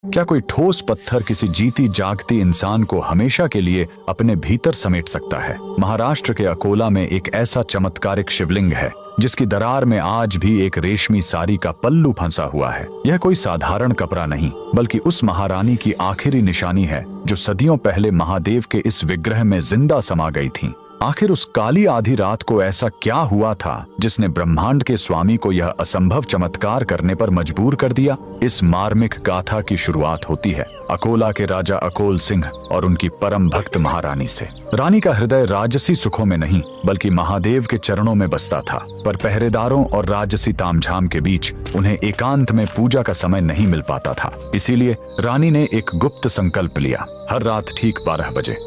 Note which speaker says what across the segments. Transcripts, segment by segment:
Speaker 1: क्या कोई ठोस पत्थर किसी जीती जागती इंसान को हमेशा के लिए अपने भीतर समेट सकता है? महाराष्ट्र के अकोला में एक ऐसा चमत्कारिक शिवलिंग है जिसकी दरार में आज भी एक रेशमी साड़ी का पल्लू फंसा हुआ है। यह कोई साधारण कपड़ा नहीं, बल्कि उस महारानी की आखिरी निशानी है जो सदियों पहले महादेव के इस विग्रह में जिंदा समा गई थी। आखिर उस काली आधी रात को ऐसा क्या हुआ था जिसने ब्रह्मांड के स्वामी को यह असंभव चमत्कार करने पर मजबूर कर दिया? इस मार्मिक गाथा की शुरुआत होती है अकोला के राजा अकोल सिंह और उनकी परम भक्त महारानी से। रानी का हृदय राजसी सुखों में नहीं बल्कि महादेव के चरणों में बसता था, पर पहरेदारों और राजसी तामझाम के बीच उन्हें एकांत में पूजा का समय नहीं मिल पाता था। इसीलिए रानी ने एक गुप्त संकल्प लिया। हर रात ठीक 12 बजे,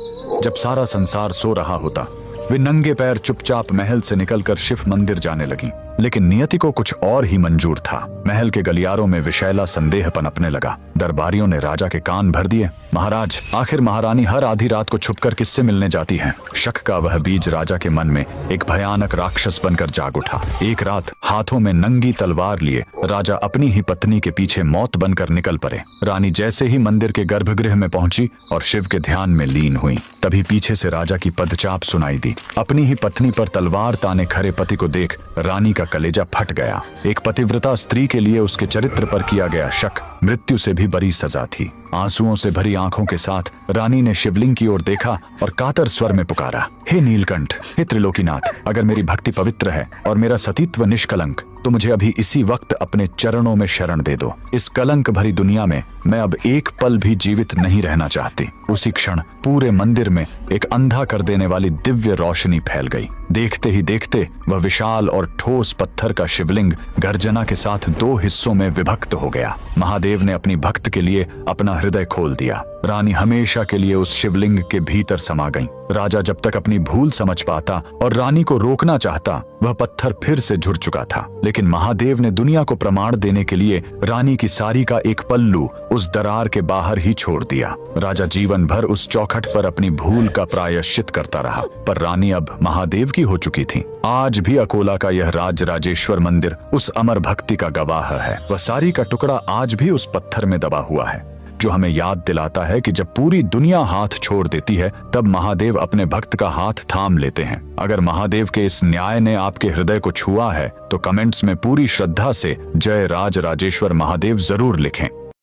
Speaker 1: जब सारा संसार सो रहा होता, वे नंगे पैर चुपचाप महल से निकलकर शिव मंदिर जाने लगी। लेकिन नियति को कुछ और ही मंजूर था। महल के गलियारों में विषैला संदेह पनपने लगा। दरबारियों ने राजा के कान भर दिए। महाराज, आखिर महारानी हर आधी रात को छुपकर किससे मिलने जाती है? शक का वह बीज राजा के मन में एक भयानक राक्षस बनकर जाग उठा। एक रात हाथों में नंगी तलवार लिए राजा अपनी ही पत्नी के पीछे मौत बनकर निकल पड़े। रानी जैसे ही मंदिर के गर्भगृह में पहुंची और शिव के ध्यान में लीन हुई, तभी पीछे से राजा की पदचाप सुनाई दी। अपनी ही पत्नी पर तलवार ताने खड़े पति को देख रानी का कलेजा फट गया। एक पतिव्रता स्त्री के लिए उसके चरित्र पर किया गया शक मृत्यु से भी बड़ी सजा थी। आंसुओं से भरी आंखों के साथ रानी ने शिवलिंग की ओर देखा और कातर स्वर में पुकारा, हे नीलकंठ, हे त्रिलोकीनाथ, अगर मेरी भक्ति पवित्र है और मेरा सतीत्व निष्कलंक, तो मुझे अभी इसी वक्त अपने चरणों में शरण दे दो। इस कलंक भरी दुनिया में मैं अब एक पल भी जीवित नहीं रहना चाहती। उसी क्षण पूरे मंदिर में एक अंधा कर देने वाली दिव्य रोशनी फैल गई। देखते ही देखते वह विशाल और ठोस पत्थर का शिवलिंग गर्जना के साथ 2 हिस्सों में विभक्त हो गया। महादेव ने अपनी भक्त के लिए अपना हृदय खोल दिया। रानी हमेशा के लिए उस शिवलिंग के भीतर समा गई। राजा जब तक अपनी भूल समझ पाता और रानी को रोकना चाहता, वह पत्थर फिर से झुर चुका था। लेकिन महादेव ने दुनिया को प्रमाण देने के लिए रानी की साड़ी का एक पल्लू उस दरार के बाहर ही छोड़ दिया। राजा जीवन भर उस चौखट पर अपनी भूल का प्रायश्चित करता रहा, पर रानी अब महादेव की हो चुकी थी। आज भी अकोला का यह राजराजेश्वर मंदिर उस अमर भक्ति का गवाह है। वह साड़ी का टुकड़ा आज भी उस पत्थर में दबा हुआ है, जो हमें याद दिलाता है कि जब पूरी दुनिया हाथ छोड़ देती है, तब महादेव अपने भक्त का हाथ थाम लेते हैं। अगर महादेव के इस न्याय ने आपके हृदय को छुआ है, तो कमेंट्स में पूरी श्रद्धा से जय राजराजेश्वर महादेव जरूर लिखें।